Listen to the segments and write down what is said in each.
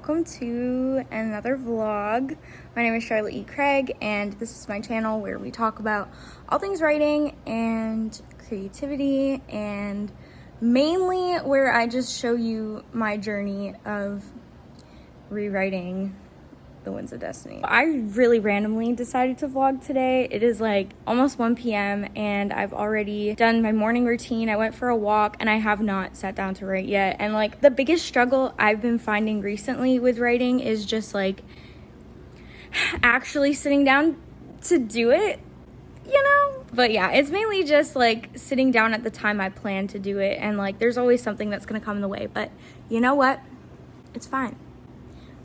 welcome to another vlog. My name is Charlotte E. Craig, and this is my channel where we talk about all things writing and creativity, and mainly where I just show you my journey of rewriting The Winds of Destiny. I really randomly decided to vlog today. It is like almost 1 p.m. and I've already done my morning routine. I went for a walk and I have not sat down to write yet. And like the biggest struggle I've been finding recently with writing is just like actually sitting down to do it, you know? But yeah, it's mainly just like sitting down at the time I plan to do it, and like there's always something that's gonna come in the way, but you know what? It's fine.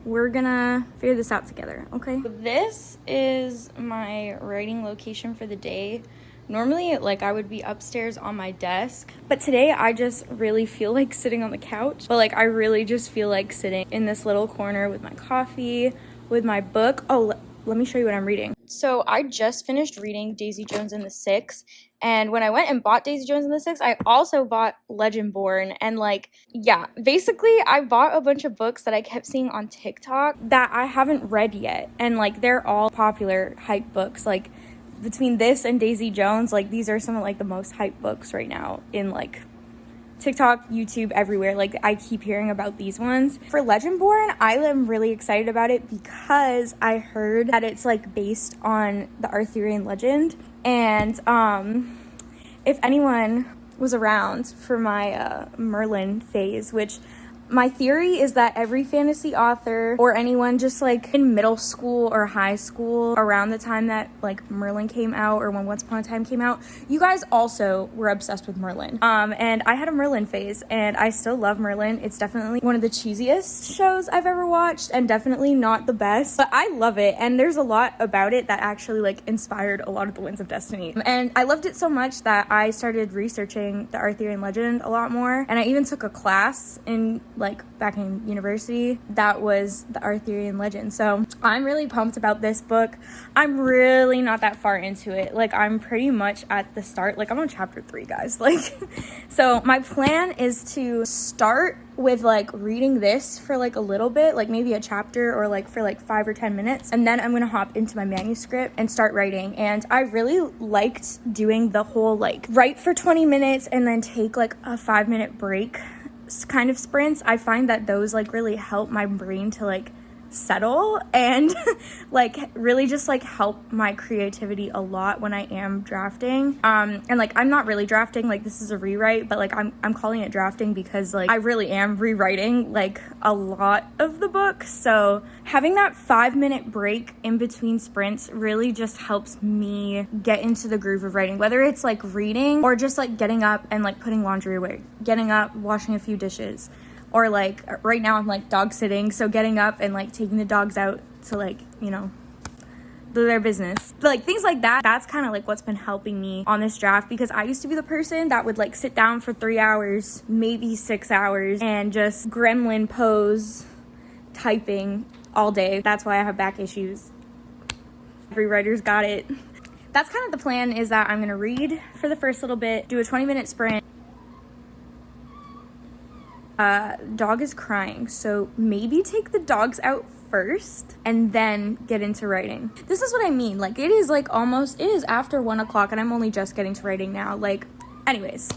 We're gonna figure this out together, okay? This is my writing location for the day. Normally, like, I would be upstairs on my desk, but today I just really feel like sitting on the couch. But like, I really just feel like sitting in this little corner with my coffee, with my book. Oh, let me show you what I'm reading. So I just finished reading Daisy Jones and the Six, and when I went and bought Daisy Jones and the Six, I also bought Legendborn. And like, yeah, basically I bought a bunch of books that I kept seeing on TikTok that I haven't read yet, and like they're all popular hype books. Like between this and Daisy Jones, like these are some of like the most hype books right now in like TikTok, YouTube, everywhere. Like I keep hearing about these ones. For Legendborn, I am really excited about it because I heard that it's like based on the Arthurian legend. And if anyone was around for my Merlin phase, which my theory is that every fantasy author or anyone just like in middle school or high school around the time that like Merlin came out, or when Once Upon a Time came out, you guys also were obsessed with Merlin. And I had a Merlin phase, and I still love Merlin. It's definitely one of the cheesiest shows I've ever watched, and definitely not the best, but I love it. And there's a lot about it that actually like inspired a lot of the Winds of Destiny. And I loved it so much that I started researching the Arthurian legend a lot more. And I even took a class in like back in university that was the Arthurian legend. So I'm really pumped about this book. I'm really not that far into it. Like I'm pretty much at the start. Like I'm on chapter 3, guys. Like, so my plan is to start with like reading this for like a little bit, like maybe a chapter or like for like 5 or 10 minutes, and then I'm gonna hop into my manuscript and start writing. And I really liked doing the whole like write for 20 minutes and then take like a 5-minute break kind of sprints. I find that those like really help my brain to like settle and like really just like help my creativity a lot when I am drafting. And like I'm not really drafting, like this is a rewrite, but like I'm calling it drafting because like I really am rewriting like a lot of the book. So having that 5-minute break in between sprints really just helps me get into the groove of writing, whether it's like reading or just like getting up and like putting laundry away, getting up, washing a few dishes. Or like right now I'm like dog sitting, so getting up and like taking the dogs out to like, you know, do their business. But like things like that, that's kind of like what's been helping me on this draft, because I used to be the person that would like sit down for 3 hours, maybe 6 hours, and just gremlin pose typing all day. That's why I have back issues. Every writer's got it. That's kind of the plan, is that I'm gonna read for the first little bit, do a 20-minute sprint. Dog is crying, so maybe take the dogs out first and then get into writing. This is what I mean. Like it is like almost, it is after 1 o'clock and I'm only just getting to writing now. Like, anyways.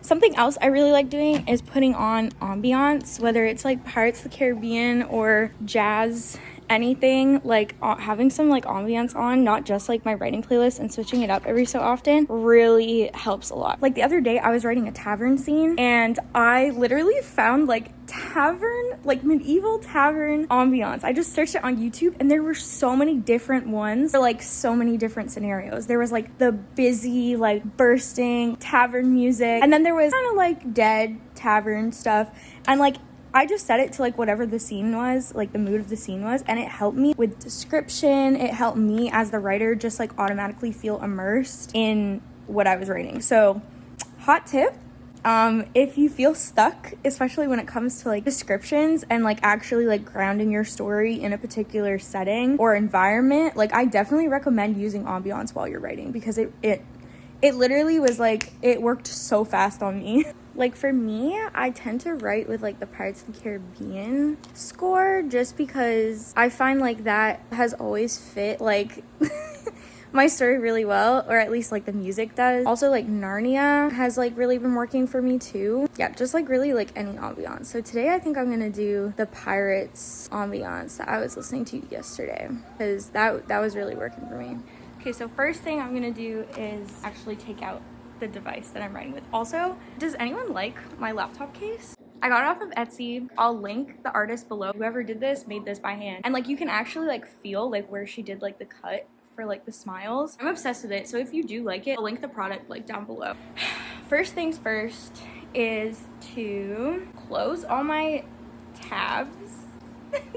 Something else I really like doing is putting on ambiance, whether it's like Pirates of the Caribbean or jazz, anything. Like having some like ambiance on, not just like my writing playlist, and switching it up every so often really helps a lot. Like the other day I was writing a tavern scene, and I literally found like tavern, like medieval tavern ambiance. I just searched it on YouTube, and there were so many different ones for like so many different scenarios. There was like the busy, like bursting tavern music, and then there was kind of like dead tavern stuff, and like I just set it to like whatever the scene was, like the mood of the scene was, and it helped me with description. It helped me as the writer just like automatically feel immersed in what I was writing. So hot tip, if you feel stuck, especially when it comes to like descriptions and like actually like grounding your story in a particular setting or environment, like I definitely recommend using ambiance while you're writing, because it literally was like, it worked so fast on me. Like for me, I tend to write with like the Pirates of the Caribbean score, just because I find like that has always fit like my story really well, or at least like the music does. Also like Narnia has like really been working for me too. Yeah, just like really like any ambiance. So today I think I'm gonna do the Pirates ambiance that I was listening to yesterday, because that was really working for me. Okay, so first thing I'm gonna do is actually take out the device that I'm writing with. Also, does anyone like my laptop case? I got it off of Etsy. I'll link the artist below. Whoever did this made this by hand. And like you can actually like feel like where she did like the cut for like the smiles. I'm obsessed with it. So if you do like it, I'll link the product like down below. First things first is to close all my tabs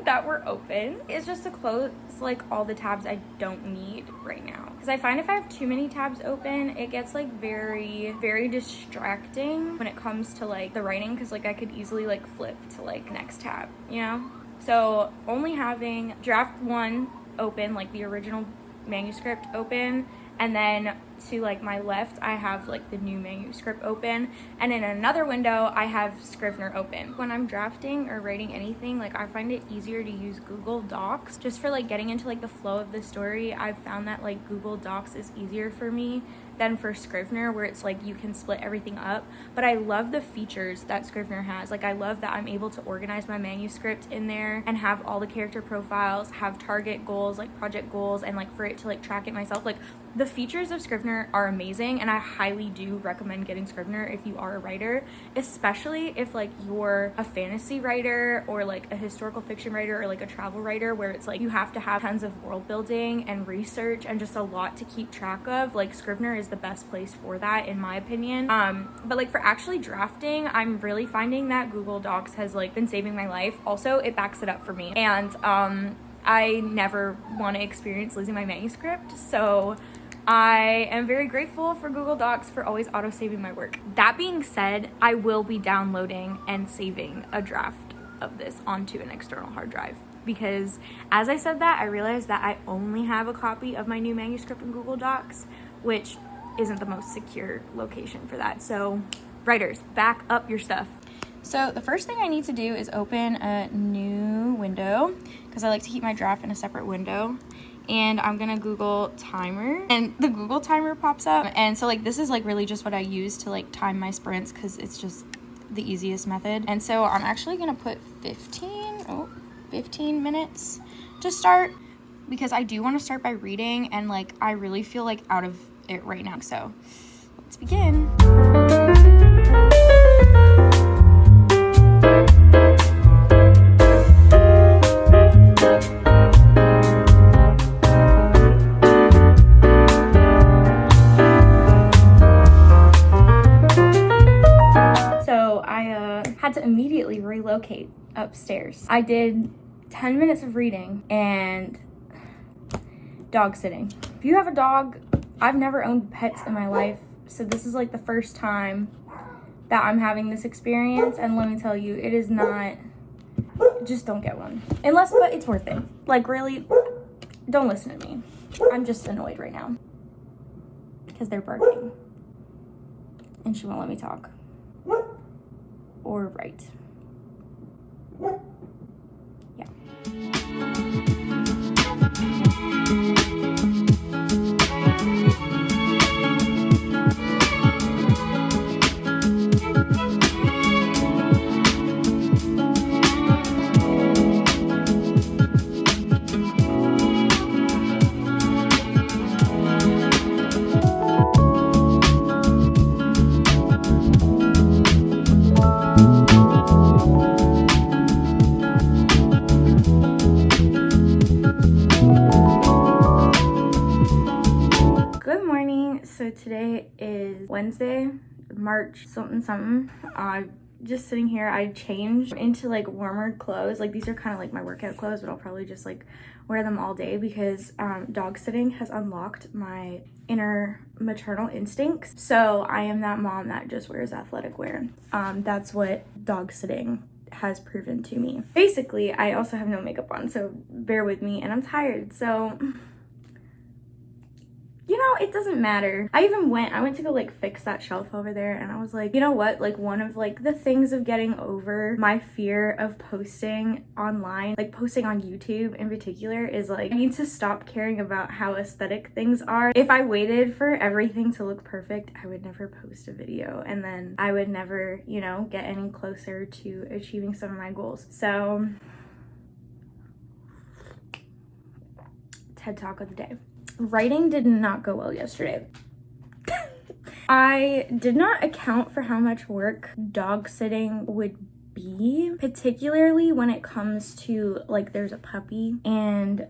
that were open. It's just to close like all the tabs I don't need right now, because I find if I have too many tabs open, it gets like very distracting when it comes to like the writing, because like I could easily like flip to like next tab, you know? So only having draft 1 open, like the original manuscript open, and then to like my left I have like the new manuscript open, and in another window I have Scrivener open. When I'm drafting or writing anything, like I find it easier to use Google Docs just for like getting into like the flow of the story. I've found that like Google Docs is easier for me than for Scrivener, where it's like you can split everything up. But I love the features that Scrivener has. Like I love that I'm able to organize my manuscript in there and have all the character profiles, have target goals, like project goals, and like for it to like track it myself. Like the features of Scrivener are amazing, and I highly do recommend getting Scrivener if you are a writer, especially if like you're a fantasy writer or like a historical fiction writer or like a travel writer, where it's like you have to have tons of world building and research and just a lot to keep track of. Like Scrivener is the best place for that, in my opinion. But like for actually drafting, I'm really finding that Google Docs has like been saving my life. Also, it backs it up for me, and I never want to experience losing my manuscript, so I am very grateful for Google Docs for always auto-saving my work. That being said, I will be downloading and saving a draft of this onto an external hard drive, because as I said that, I realized that I only have a copy of my new manuscript in Google Docs, which isn't the most secure location for that. So writers, back up your stuff. So the first thing I need to do is open a new window, because I like to keep my draft in a separate window. And I'm gonna Google timer, and the Google timer pops up. And so like this is like really just what I use to like time my sprints, because it's just the easiest method. And so I'm actually gonna put 15 minutes to start, because I do want to start by reading, and like I really feel like out of it right now. So let's begin. Had to immediately relocate upstairs. I did 10 minutes of reading and dog sitting. If you have a dog, I've never owned pets in my life, so this is like the first time that I'm having this experience, and let me tell you, it is not, just don't get one. But it's worth it. Like really, don't listen to me. I'm just annoyed right now because they're barking and she won't let me talk or write. Yeah. So today is Wednesday, March something. I just sitting here. I changed into like warmer clothes. Like these are kind of like my workout clothes, but I'll probably just like wear them all day because dog sitting has unlocked my inner maternal instincts. So I am that mom that just wears athletic wear. That's what dog sitting has proven to me. Basically, I also have no makeup on, so bear with me, and I'm tired, so you know, it doesn't matter. I went to go like fix that shelf over there, and I was like, you know what, like one of like the things of getting over my fear of posting online, like posting on YouTube in particular, is like I need to stop caring about how aesthetic things are. If I waited for everything to look perfect, I would never post a video, and then I would never, you know, get any closer to achieving some of my goals. So TED Talk of the day. Writing did not go well yesterday. I did not account for how much work dog sitting would be, particularly when it comes to like there's a puppy, and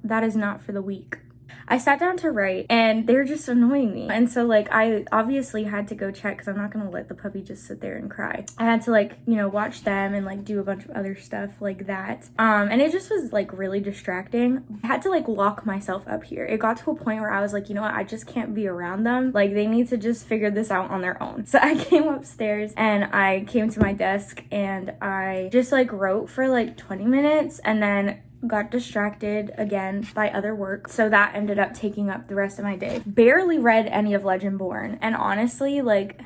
that is not for the weak. I sat down to write and they're just annoying me. And so like I obviously had to go check because I'm not gonna let the puppy just sit there and cry. I had to like, you know, watch them and like do a bunch of other stuff like that. And it just was like really distracting. I had to like lock myself up here. It got to a point where I was like, you know what, I just can't be around them. Like they need to just figure this out on their own. So I came upstairs and I came to my desk and I just like wrote for like 20 minutes and then got distracted again by other work, so that ended up taking up the rest of my day. Barely read any of Legendborn, and honestly, like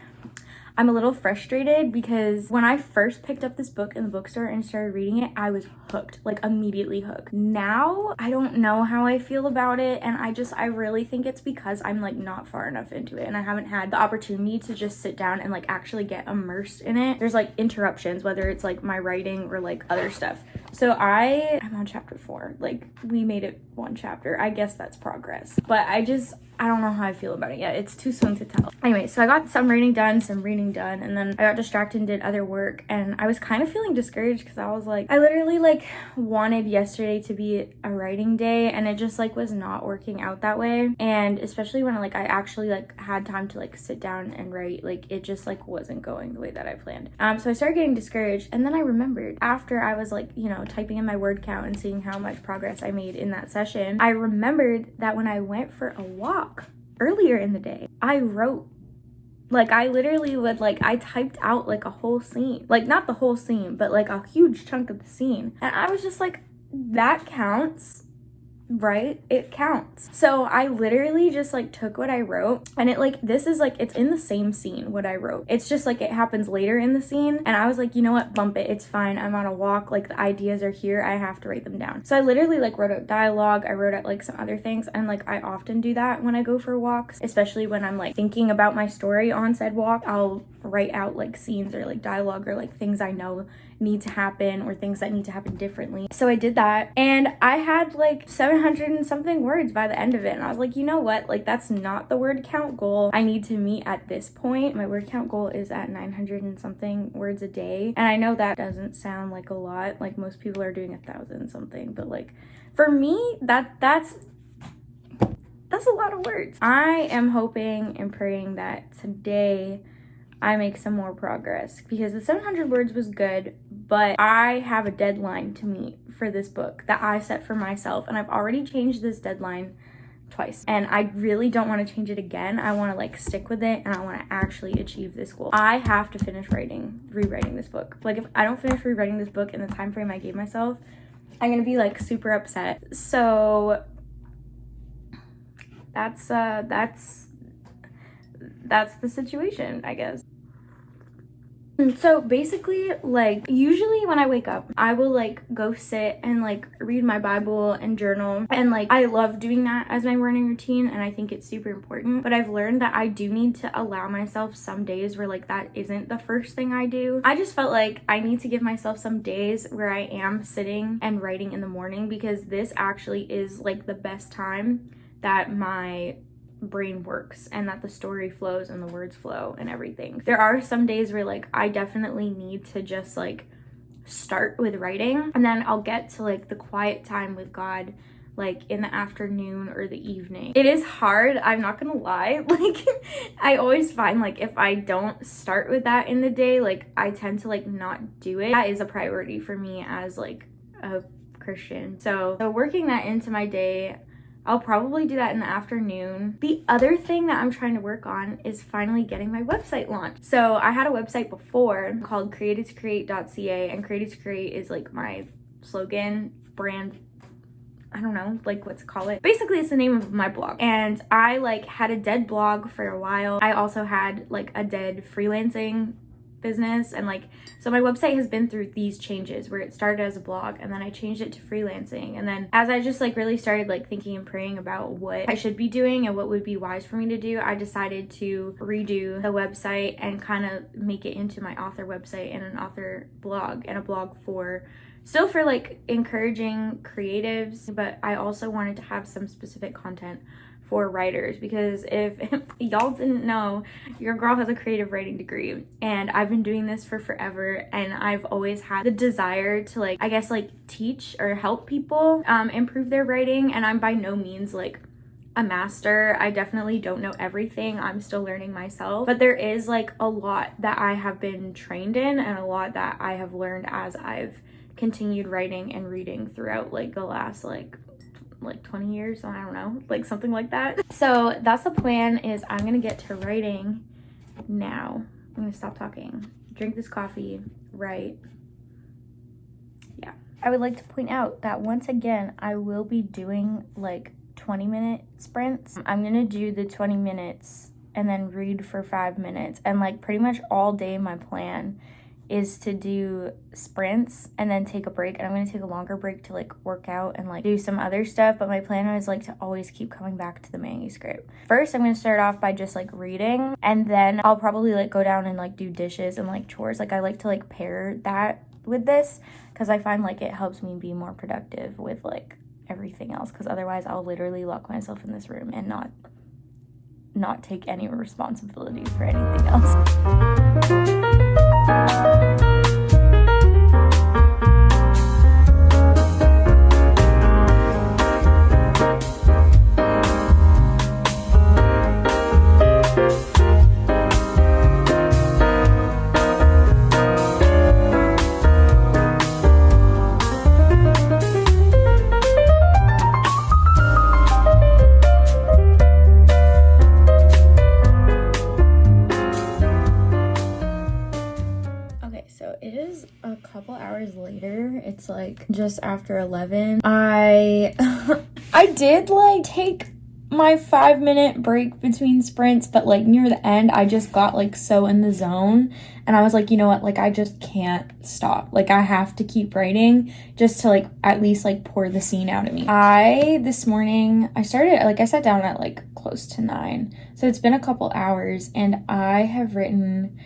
I'm a little frustrated because when I first picked up this book in the bookstore and started reading it, I was hooked, like immediately hooked. Now, I don't know how I feel about it, and I really think it's because I'm like not far enough into it and I haven't had the opportunity to just sit down and like actually get immersed in it. There's like interruptions, whether it's like my writing or like other stuff. So I'm on chapter 4. Like we made it one chapter. I guess that's progress. But I don't know how I feel about it yet. It's too soon to tell. Anyway, so I got some writing done, some reading done, and then I got distracted and did other work, and I was kind of feeling discouraged because I was like, I literally like wanted yesterday to be a writing day, and it just like was not working out that way. And especially when like I actually like had time to like sit down and write, like it just like wasn't going the way that I planned. So I started getting discouraged, and then I remembered after I was like, you know, typing in my word count and seeing how much progress I made in that session, I remembered that when I went for a walk earlier in the day, I wrote. Like I literally would like, I typed out like a whole scene, like not the whole scene, but like a huge chunk of the scene. And I was just like, that counts, right? It counts. So I literally just like took what I wrote, and it like, this is like, it's in the same scene what I wrote. It's just like it happens later in the scene, and I was like, you know what, bump it, it's fine. I'm on a walk, like the ideas are here, I have to write them down. So I literally like wrote out dialogue, I wrote out like some other things, and like I often do that when I go for walks, especially when I'm like thinking about my story on said walk. I'll write out like scenes or like dialogue or like things I know need to happen or things that need to happen differently. So I did that, and I had like 700 and something words by the end of it, and I was like, you know what, like that's not the word count goal I need to meet at this point. My word count goal is at 900 and something words a day, and I know that doesn't sound like a lot, like most people are doing 1,000 something, but like for me that's a lot of words. I am hoping and praying that today I make some more progress, because the 700 words was good, but I have a deadline to meet for this book that I set for myself, and I've already changed this deadline twice, and I really don't want to change it again. I want to like stick with it, and I want to actually achieve this goal. I have to finish rewriting this book. Like if I don't finish rewriting this book in the time frame I gave myself, I'm gonna be like super upset. So that's the situation, I guess. So basically, like usually when I wake up, I will like go sit and like read my Bible and journal, and like I love doing that as my morning routine, and I think it's super important. But I've learned that I do need to allow myself some days where like that isn't the first thing I do. I just felt like I need to give myself some days where I am sitting and writing in the morning, because this actually is like the best time that my brain works and that the story flows and the words flow and everything. There are some days where like I definitely need to just like start with writing, and then I'll get to like the quiet time with God like in the afternoon or the evening. It is hard, I'm not gonna lie. Like I always find like if I don't start with that in the day, like I tend to like not do it. That is a priority for me as like a Christian. So working that into my day, I'll probably do that in the afternoon. The other thing that I'm trying to work on is finally getting my website launched. So I had a website before called created2create.ca, and Created to Create is like my slogan, brand, I don't know, like what to call it. Basically, it's the name of my blog. And I like had a dead blog for a while. I also had like a dead freelancing business, and like, so my website has been through these changes where it started as a blog and then I changed it to freelancing. And then as I just like really started like thinking and praying about what I should be doing and what would be wise for me to do, I decided to redo the website and kind of make it into my author website and an author blog, and a blog for still for like encouraging creatives, but I also wanted to have some specific content for writers, because if y'all didn't know, your girl has a creative writing degree and I've been doing this for forever, and I've always had the desire to like, I guess like teach or help people improve their writing. And I'm by no means like a master. I definitely don't know everything. I'm still learning myself, but there is like a lot that I have been trained in and a lot that I have learned as I've continued writing and reading throughout like the last like 20 years, I don't know, like something like that. So that's the plan, is I'm gonna get to writing now. I'm gonna stop talking, drink this coffee, write. Yeah. I would like to point out that once again, I will be doing like 20-minute sprints. I'm gonna do the 20 minutes and then read for 5 minutes, and like pretty much all day my plan is to do sprints and then take a break. And I'm gonna take a longer break to like work out and like do some other stuff, but my plan was like to always keep coming back to the manuscript. First, I'm gonna start off by just like reading, and then I'll probably like go down and like do dishes and like chores. Like I like to like pair that with this, because I find like it helps me be more productive with like everything else, because otherwise I'll literally lock myself in this room and not take any responsibility for anything else. Later, it's like just after 11. I did like take my 5-minute break between sprints, but like near the end I just got like so in the zone, and I was like, you know what, like I just can't stop. Like I have to keep writing just to like at least like pour the scene out of me. This morning I sat down at like close to 9, so it's been a couple hours, and I have written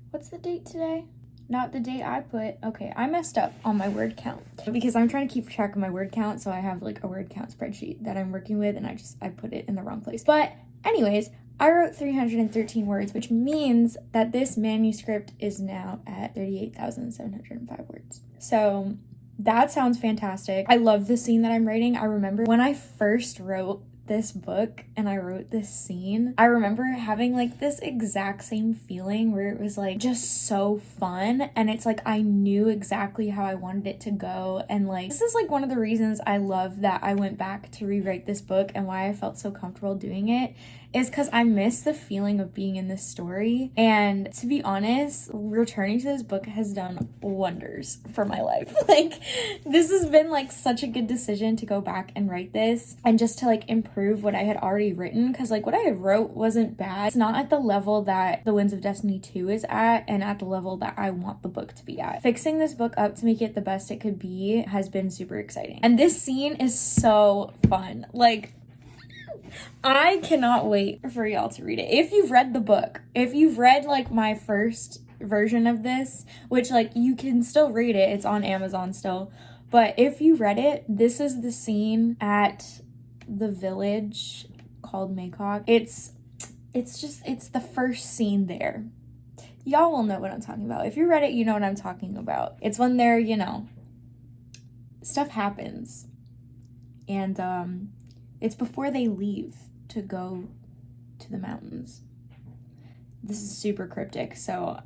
what's the date today? Not the date I put. Okay, I messed up on my word count because I'm trying to keep track of my word count. So I have like a word count spreadsheet that I'm working with, and I put it in the wrong place. But anyways, I wrote 313 words, which means that this manuscript is now at 38,705 words. So that sounds fantastic. I love the scene that I'm writing. I remember when I first wrote this book and I wrote this scene, I remember having like this exact same feeling where it was like just so fun, and it's like I knew exactly how I wanted it to go. And like this is like one of the reasons I love that I went back to rewrite this book, and why I felt so comfortable doing it is because I miss the feeling of being in this story. And to be honest, returning to this book has done wonders for my life. Like this has been like such a good decision to go back and write this, and just to like improve what I had already written, because like what I had wrote wasn't bad. It's not at the level that The Winds of Destiny 2 is at, and at the level that I want the book to be at. Fixing this book up to make it the best it could be has been super exciting. And this scene is so fun. Like I cannot wait for y'all to read it. If you've read the book, if you've read like my first version of this, which like you can still read it, it's on Amazon still, but if you read it, this is the scene at the village called Maycock. It's the first scene there. Y'all will know what I'm talking about. If you read it, you know what I'm talking about. It's when they're, stuff happens. And it's before they leave to go to the mountains. This is super cryptic, so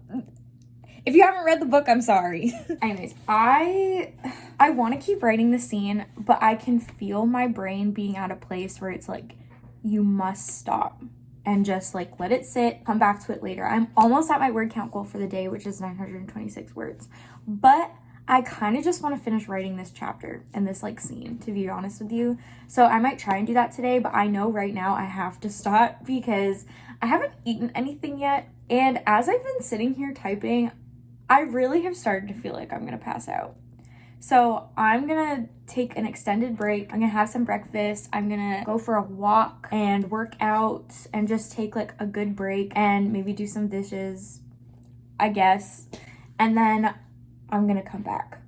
if you haven't read the book, I'm sorry. Anyways, I want to keep writing the scene, but I can feel my brain being at a place where it's like, you must stop and just like let it sit, come back to it later. I'm almost at my word count goal for the day, which is 926 words. But I kind of just want to finish writing this chapter and this like scene, to be honest with you. So I might try and do that today, but I know right now I have to stop because I haven't eaten anything yet. And as I've been sitting here typing, I really have started to feel like I'm going to pass out. So I'm going to take an extended break. I'm going to have some breakfast. I'm going to go for a walk and work out and just take like a good break and maybe do some dishes, I guess. And then I'm going to come back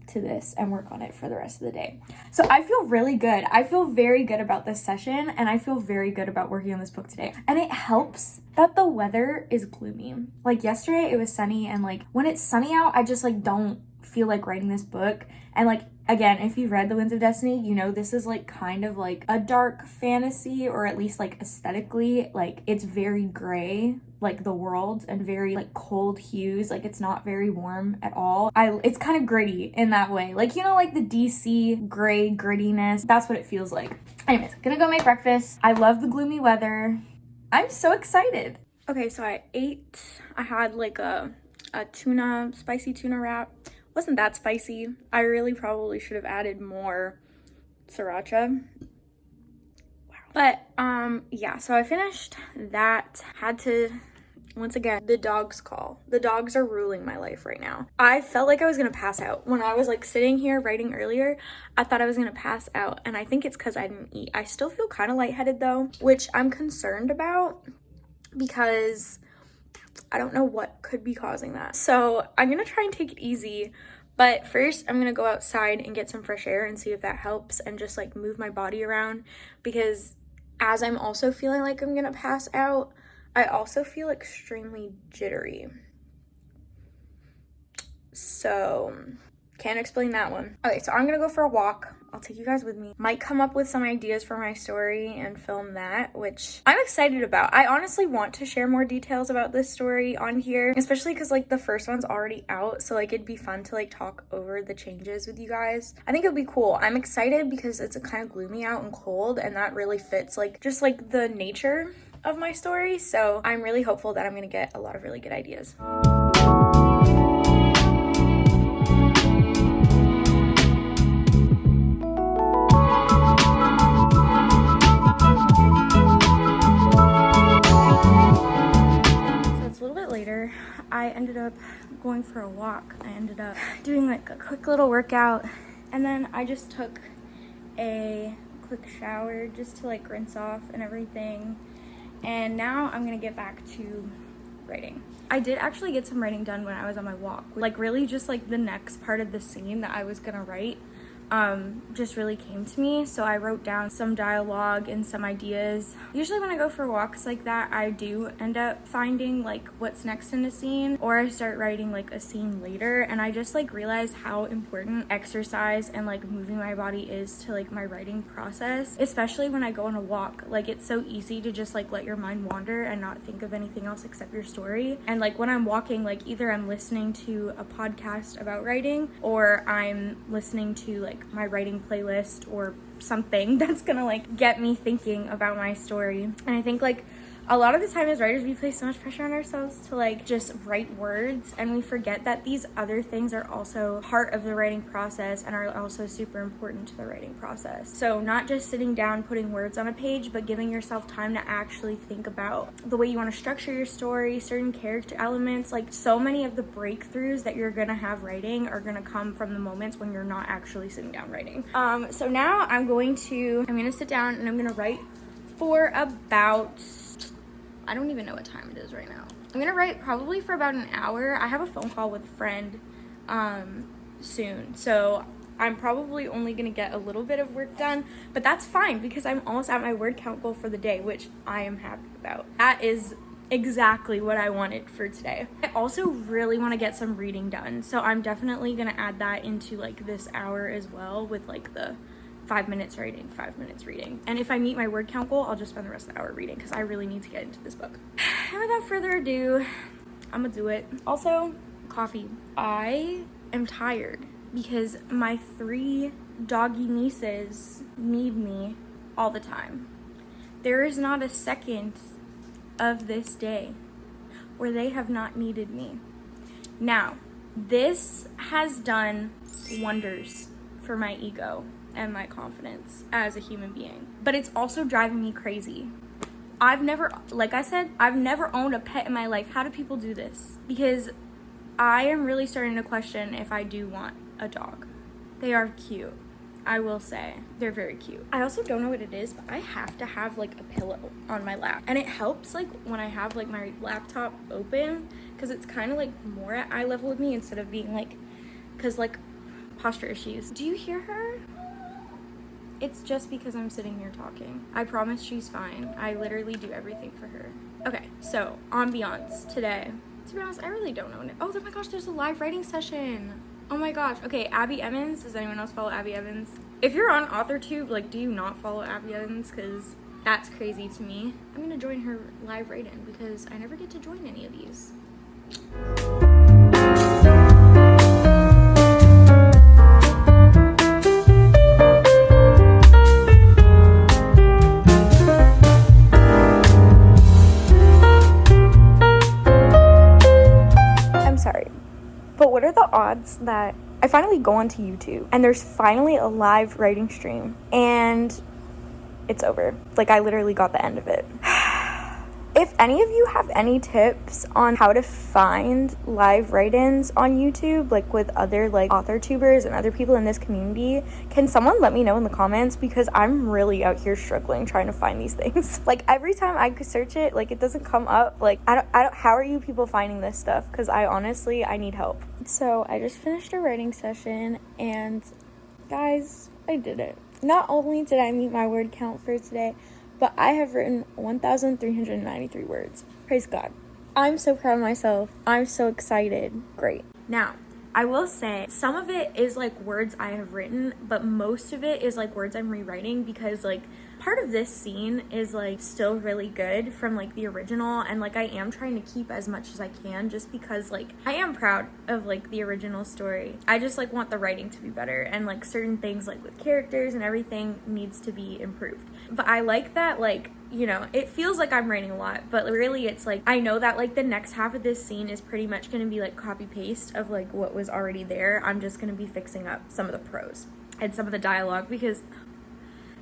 to this and work on it for the rest of the day. So I feel really good. I feel very good about this session, and I feel very good about working on this book today. And it helps that the weather is gloomy. Like yesterday it was sunny, and like when it's sunny out, I just like don't feel like writing this book. And like, again, if you've read The Winds of Destiny, you know this is like kind of like a dark fantasy, or at least like aesthetically, like it's very gray, like the world, and very like cold hues. Like it's not very warm at all. It's kind of gritty in that way. Like, you know, like the DC gray grittiness. That's what it feels like. Anyways, gonna go make breakfast. I love the gloomy weather. I'm so excited. Okay, so I had like a spicy tuna wrap. Wasn't that spicy. I really probably should have added more sriracha. Wow. But yeah, so I finished that. Had to, once again, the dogs call. The dogs are ruling my life right now. I felt like I was gonna pass out. When I was like sitting here writing earlier, I thought I was gonna pass out, and I think it's because I didn't eat. I still feel kind of lightheaded though, which I'm concerned about because I don't know what could be causing that. So I'm gonna try and take it easy, but first I'm gonna go outside and get some fresh air and see if that helps, and just like move my body around, because as I'm also feeling like I'm gonna pass out, I also feel extremely jittery. So can't explain that one. Okay, so I'm gonna go for a walk. I'll take you guys with me. Might come up with some ideas for my story and film that, which I'm excited about. I honestly want to share more details about this story on here, especially because like the first one's already out, so like it'd be fun to like talk over the changes with you guys. I think it'll be cool. I'm excited because it's a kind of gloomy out and cold, and that really fits like just like the nature of my story. So I'm really hopeful that I'm gonna get a lot of really good ideas. Later, I ended up going for a walk. I ended up doing like a quick little workout, and then I just took a quick shower just to like rinse off and everything. And now I'm gonna get back to writing. I did actually get some writing done when I was on my walk. Like really just like the next part of the scene that I was gonna write just really came to me. So I wrote down some dialogue and some ideas. Usually when I go for walks like that, I do end up finding like what's next in a scene, or I start writing like a scene later, and I just like realize how important exercise and like moving my body is to like my writing process, especially when I go on a walk. Like it's so easy to just like let your mind wander and not think of anything else except your story. And like when I'm walking, like either I'm listening to a podcast about writing, or I'm listening to like my writing playlist or something that's gonna like get me thinking about my story. And I think like a lot of the time as writers, we place so much pressure on ourselves to like just write words, and we forget that these other things are also part of the writing process and are also super important to the writing process. So not just sitting down putting words on a page, but giving yourself time to actually think about the way you want to structure your story, certain character elements. Like so many of the breakthroughs that you're gonna have writing are gonna come from the moments when you're not actually sitting down writing. So now I'm gonna sit down and I'm gonna write for about, I don't even know what time it is right now. I'm gonna write probably for about an hour. I have a phone call with a friend soon, so I'm probably only gonna get a little bit of work done, but that's fine because I'm almost at my word count goal for the day, which I am happy about. That is exactly what I wanted for today. I also really want to get some reading done, so I'm definitely gonna add that into like this hour as well, with like the 5 minutes writing, 5 minutes reading. And if I meet my word count goal, I'll just spend the rest of the hour reading, because I really need to get into this book. And without further ado, I'm gonna do it. Also, coffee. I am tired because my 3 doggy nieces need me all the time. There is not a second of this day where they have not needed me. Now, this has done wonders for my ego and my confidence as a human being, but it's also driving me crazy. Like I said, I've never owned a pet in my life. How do people do this? Because I am really starting to question if I do want a dog. They are cute, I will say. They're very cute. I also don't know what it is, but I have to have like a pillow on my lap. And it helps like when I have like my laptop open, because it's kind of like more at eye level with me instead of being like, because like posture issues. Do you hear her? It's just because I'm sitting here talking. I promise she's fine. I literally do everything for her. Okay, so ambiance today. To be honest, I really don't know. Oh my gosh, there's a live writing session. Oh my gosh. Okay, Abby Evans. Does anyone else follow Abby Evans? If you're on AuthorTube, like, do you not follow Abby Evans? Because that's crazy to me. I'm gonna join her live write-in because I never get to join any of these. But what are the odds that I finally go onto YouTube and there's finally a live writing stream and it's over? Like, I literally got the end of it. If any of you have any tips on how to find live write-ins on YouTube, like with other like author tubers and other people in this community, can someone let me know in the comments? Because I'm really out here struggling trying to find these things. Like, every time I search it, like, it doesn't come up. Like, I don't how are you people finding this stuff? Because I need help. So I just finished a writing session and guys, I did it. Not only did I meet my word count for today, but I have written 1,393 words. Praise God. I'm so proud of myself. I'm so excited. Great. Now, I will say some of it is like words I have written, but most of it is like words I'm rewriting because like part of this scene is like still really good from like the original, and like I am trying to keep as much as I can just because like I am proud of like the original story. I just like want the writing to be better, and like certain things like with characters and everything needs to be improved. But I like that, like, you know, it feels like I'm writing a lot, but really it's like I know that like the next half of this scene is pretty much going to be like copy paste of like what was already there. I'm just going to be fixing up some of the prose and some of the dialogue because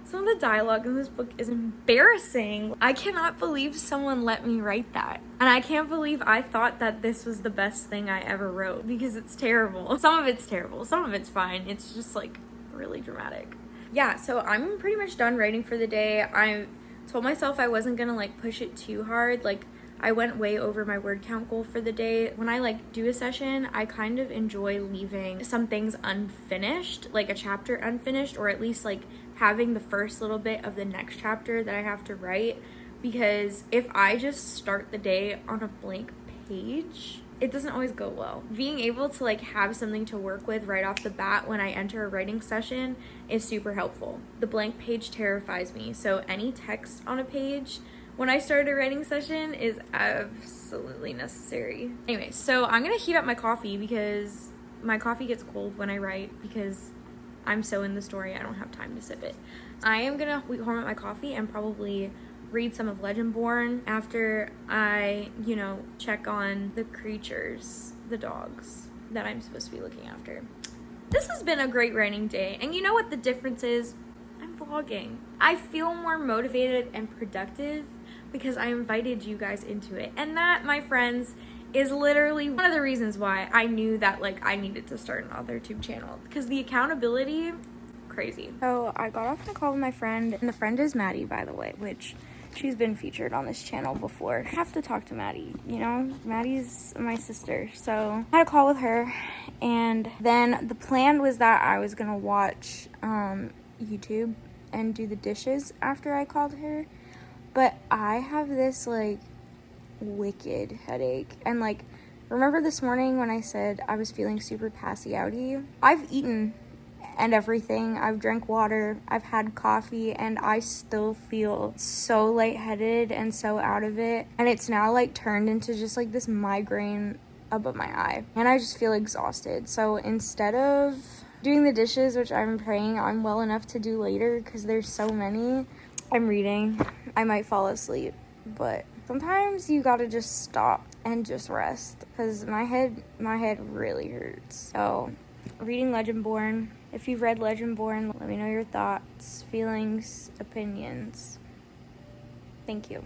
some of the dialogue in this book is embarrassing. I cannot believe someone let me write that. And I can't believe I thought that this was the best thing I ever wrote because it's terrible. Some of it's terrible. Some of it's fine. It's just like really dramatic. Yeah, so I'm pretty much done writing for the day. I told myself I wasn't gonna like push it too hard. Like, I went way over my word count goal for the day. When I like do a session, I kind of enjoy leaving some things unfinished, like a chapter unfinished, or at least like having the first little bit of the next chapter that I have to write, because if I just start the day on a blank page, it doesn't always go well. Being able to like have something to work with right off the bat when I enter a writing session is super helpful. The blank page terrifies me, so any text on a page when I start a writing session is absolutely necessary. Anyway, so I'm gonna heat up my coffee because my coffee gets cold when I write because I'm so in the story I don't have time to sip it. I am gonna warm up my coffee and probably read some of Legendborn after I, you know, check on the creatures, the dogs that I'm supposed to be looking after. This has been a great writing day, and you know what the difference is? I'm vlogging. I feel more motivated and productive because I invited you guys into it, and that, my friends, is literally one of the reasons why I knew that like I needed to start an AuthorTube channel, because the accountability, crazy. So I got off the call with my friend, and the friend is Maddie, by the way, which she's been featured on this channel before. I have to talk to Maddie, you know? Maddie's my sister. So I had a call with her, and then the plan was that I was gonna watch YouTube and do the dishes after I called her. But I have this like wicked headache. And like, remember this morning when I said I was feeling super passy-outy? I've eaten and everything. I've drank water, I've had coffee, and I still feel so lightheaded and so out of it. And it's now like turned into just like this migraine above my eye. And I just feel exhausted. So instead of doing the dishes, which I'm praying I'm well enough to do later because there's so many, I'm reading. I might fall asleep, but sometimes you gotta just stop and just rest because my head really hurts. So reading Legendborn. If you've read Legendborn, let me know your thoughts, feelings, opinions. Thank you.